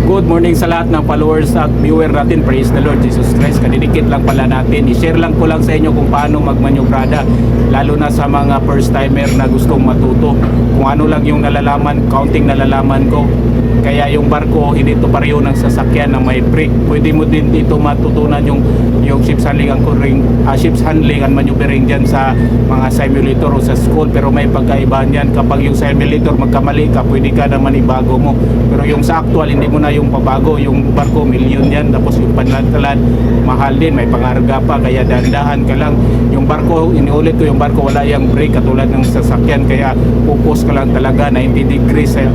Good morning sa lahat ng followers at viewer natin. Praise the Lord Jesus Christ. Kadidikit lang pala natin. I-share lang ko lang sa inyo kung paano magmanyobrada, lalo na sa mga first timer na gustong matuto. Kung ano lang yung nalalaman, counting nalalaman ko. Kaya yung barko, hindi ito pareho ng sasakyan na may brake. Pwede mo din dito matutunan yung ship's handling ship's handling and maneuvering dyan sa mga simulator o sa school. Pero may pagkaibahan yan. Kapag yung simulator magkamali ka, pwede ka naman ibago mo. Pero yung sa actual, hindi mo na yung pabago. Yung barko, milyon yan. Tapos yung panlantalan, mahal din. May pangarga pa. Kaya dahan-dahan ka lang. Yung barko, iniulit ko, yung barko wala yung brake katulad ng sasakyan. Kaya pupus ka lang talaga 90 degrees sa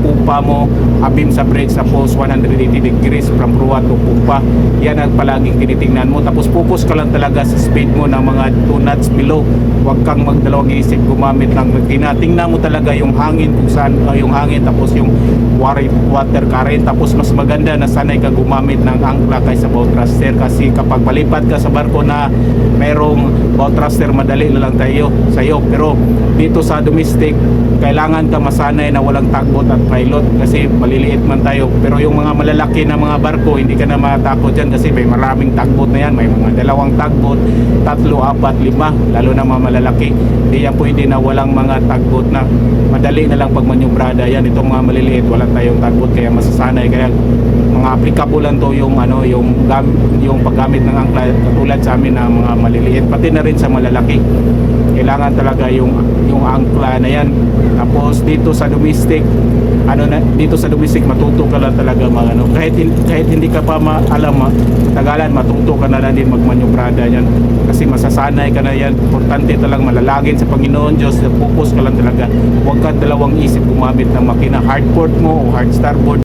pupa mo. Abim sa brake sa post 180 degrees from ruwa to pupa. Yan ang palaging tinitingnan mo. Tapos focus ka lang talaga sa speed mo ng mga 2 knots below. Huwag kang magdalawang isip gumamit ng magtina. Tingnan mo talaga yung hangin kung saan yung hangin, tapos yung water current. Tapos mas maganda na sanay ka gumamit ng angkla kaysa bow thruster, kasi kapag palipad ka sa barko na mayroong bow thruster, madali na lang sa'yo. Pero dito sa domestic, kailangan ka masanay na walang tagbot at pilot kasi maliliit man tayo. Pero yung mga malalaki na mga barko, hindi ka na matakot dyan kasi may maraming tagbot na yan. May mga 2 tagbot, 3, 4, 5, lalo na mga malalaki. Hindi yan pwede na walang mga tagbot na. Madali na lang pag manyobrada yan. Itong mga maliliit, walang tayong tagbot, kaya masasanay. Kaya mga applicable lang to yung yung paggamit ng angkla katulad sa amin na mga maliliit, pati na rin sa malalaki. Kailangan talaga yung angkla na yan. Tapos dito sa domestic, dito sa domestic matuto ka lang talaga kahit hindi ka pa tagalan, matuto ka na lang din magmanyobrada yan kasi masasanay ka na yan. Importante talagang malalagin sa Panginoon Diyos, focus ka lang talaga. Huwag ka dalawang isip gumamit ng makina, hardport mo o hard starboard.